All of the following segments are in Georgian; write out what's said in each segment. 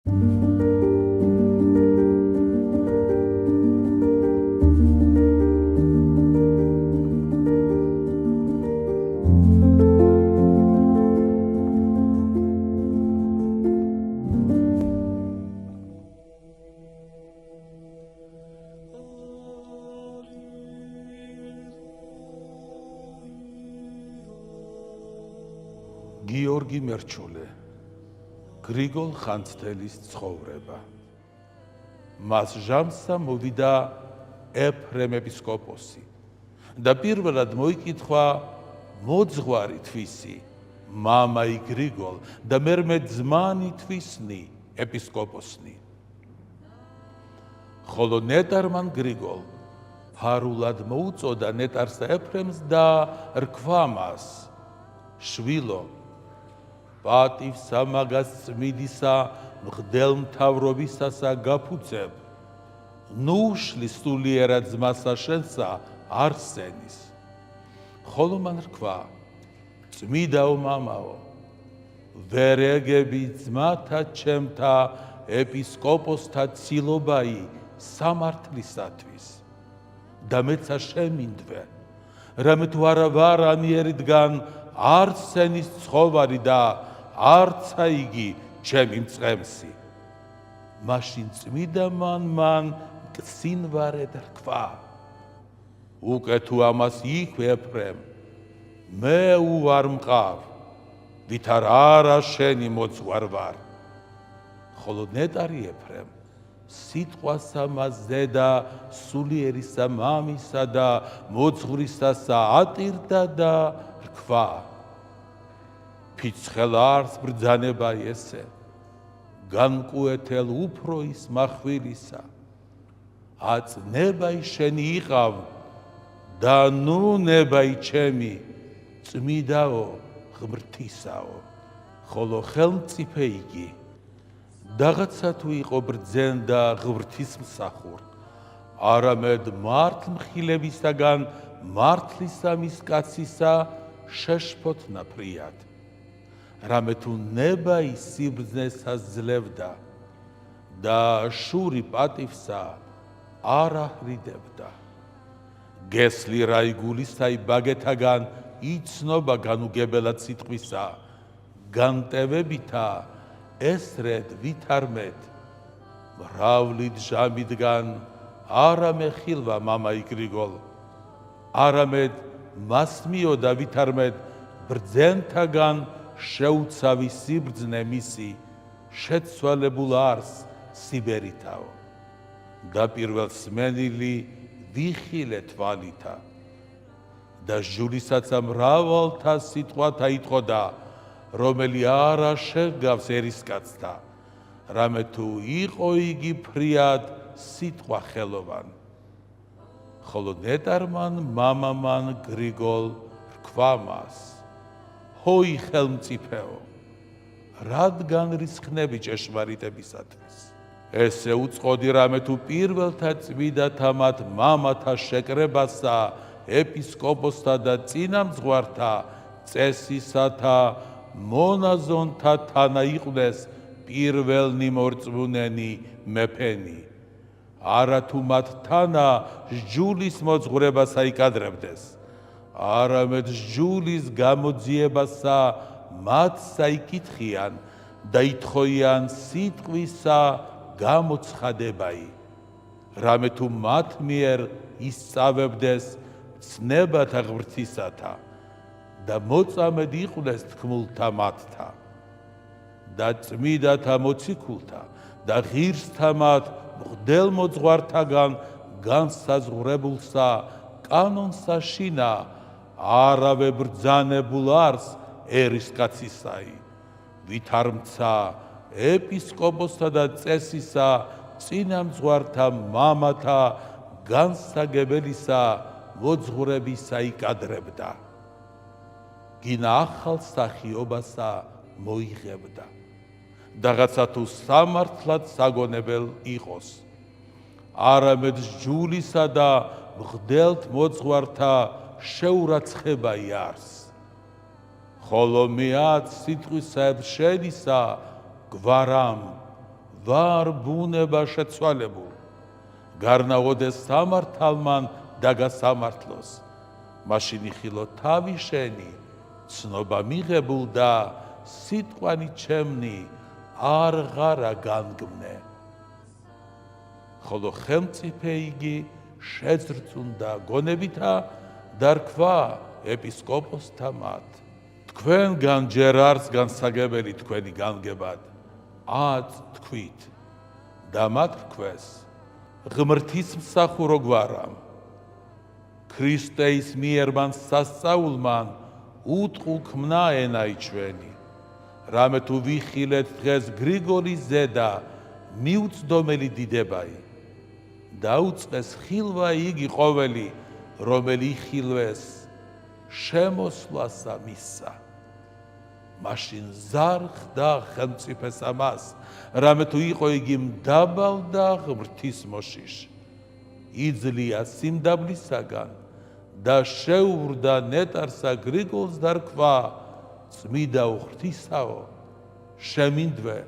გიორგი მერჩულე, გრიგოლ ხანძთელის ცხოვრება. მას ჟამსა მოვიდა ეფრემ ეპისკოპოსი და პირველად მოიკითხვა მოძღვარი თვისი, მამაი გრიგოლ და მერმე ძმანი თვისნი ეპისკოპოსნი. ხოლო ნეტარმან გრიგოლ ფარულად მოუწოდა ნეტარს ეფრემს და რქვა მას, შვილო, პატივსა მაგას წმიდისა მღვდელმთავრობისასა გაფუძებ, ნუ უშლი სულიერად ძმასა შენსა არსენის. ხოლო მან რქვა, წმიდაო მამაო, ვერ ეგები ძმათა ჩემთა ეპისკოპოსთა ცილობაი სამართლისათვის და მეცა შემინდვე, რამე თუ არა ვარ ანიერიდან არსენის ცხოვარი და არცა იგი ჩემი მწყემსი. მაშინ წმიდა მან მკცინვარედ რქვა, უკვე თუ ამას იქვე ეფრემ, მე უარ მყავ, ვითარ არა შენი მოძღვარ ვარ. ხოლო ნეტარი ეფრემ სიტყვასა მასზე და სულიერისა მამისა და მოძღვრისასა ატირდა და რქვა, ფიცხელ არს ბრძანება ესე, განკუეთელ უფრო ის მახვილისა, აწნებაი შენი იყავ და ნუ ნებაი ჩემი, წმიდაო ღმრთისაო. ხოლო ხელმწიფე იგი, რაღაცა თუ იყო ბრძენ და ღმრთისმსახურ, არამედ მართლმხილებისაგან მართლისამის კაცისა შეშფოთნა ფრიად, რამე თუ ნებაი სიბრძნესას ძლევდა და შური პატივსა არ აჰრიდებდა. გესლი რაიგულისაი ბაგეთაგან იცნობა განუგებელად სიტყვისა, განტევებითა ესრედ ვითარმეთ, მრავლით ჟამიდგან არა მეხილვა მამაი გრიგოლ, არამედ მასმიოდა ვითარმეთ ბრძენთაგან შეუცავი სიბრძნე მისი შეცვალებულ არს სიბერითავ და პირველ სმენილი ვიხილე თვალითა და ჟულისაცა მრავალთა სიტყვათა იტყოდა, რომელი არა შეგავს ერისკაცთა, რამე თუ იყო იგი ფრიად სიტყვა ხელოვან. ხოლო ნეტარმან მამამან გრიგოლ რქვა მას, ჰოი ხელმწიფეო, რადგან რისხნები ჭეშმარიტებისათვის? ესე უწყოდი რამე თუ პირველთა წმიდათა მათ მამათა შეკრებასა ეპისკოპოსთა და წინამძღვართა წესისათა მონაზონთა თანა იყვნენ პირველნი მორწმუნენი მეფენი, არა თუ მათ თანა სჯულის მოძღვრებას აიკადრებდეს, არამედ სჯულის გამოძიებასა მათ საიკითხიან და ითხოვიან სიტყვისა გამოცხადებაი, რამე თუ მათ მიერ ისწავებდეს ცნებათა ღმრთისათა და მოწამედ იყვნენ თქმულთა მათთა და წმიდათა მოციქულთა და ღირსთა მათ მღვდელმოძღვართაგან განსაზღვრებულსა კანონსა შინა არავე ბრძანებულ არს ერისკაცისაი, ვითარმცა ეპისკოპოსთა და წესისა წინამძღვართა მამათა განსაგებელისა მოძღვრებისა იკადრებდა, გინა ახალ სახიობასა მოიღებდა, რაღაცა თუ სამართლად საგონებელ იყოს, არამედ სჯულისა და მღვდელთ მოძღვართა შეურაცხებაი არს. ხოლო მეაც სიტყვისა შენისა გვარამ ვარ ბუნება შეცვალებულ, გარნაოდეს სამართალმან დაგასამართლოს, მაშინ იხილო თავი შენი, ცნობა მიღებულ და სიტყვანი ჩემნი არ ღარა განგმნე. ხოლო ხელმწიფე იგი შეძრწუნდა გონებითა და რქვა ეპისკოპოსთა მათ. თქვენგან ჯერ არც განსაგებელი თქვენი განგებად, ათ თქვით და მათ რქვეს, ღმრთისმსახურო გვარამ, ქრისტეის მიერ მან სასწაულმან უტყუ ქმნა ენაი ჩვენი, რამე თუ ვიხილეთ დღეს გრიგოლის ზედა მიუწდომელი დიდებაი, დაუწყეს ხილვა იგი ყოველი, რომელი იხილვეს შემოსვლასა მისსა. მაშინ ზარხდა ხელმწიფეს ამას, რამე თუ იყო იგი მდაბალ და ღმრთისმოშიშ, იძლია სიმდაბლისაგან და შეუბრდა ნეტარსა გრიგოლს და რქვა, წმიდაო ღვთისაო, შემინდვე,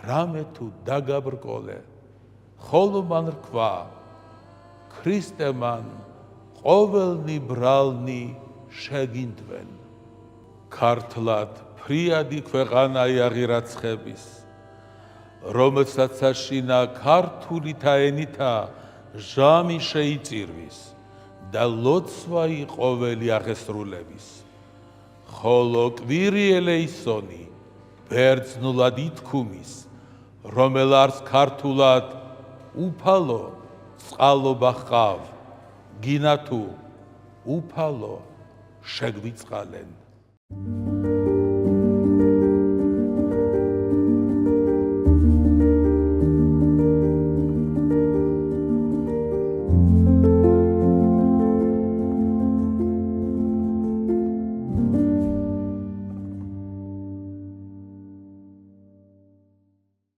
რამე თუ დაგაბრკოლე, ხოლო მან რქვა, ქრისტე მან ყოველნი ბრალნი შეგინდვენ. ქართლად ფრიადი ქვეყანაი აღირაცხების, რომელსაც აშინა ქართულითა ენითა ჟამი შეიწირვის და ლოცვაი ყოველი აღესრულების, ხოლო კვირიელე ისონი ბერძნულად ითქუმის, რომელ არს ქართულად უფალო წყალობა ჰყავ, გინა თუ უფალო შეგვიწყალენ.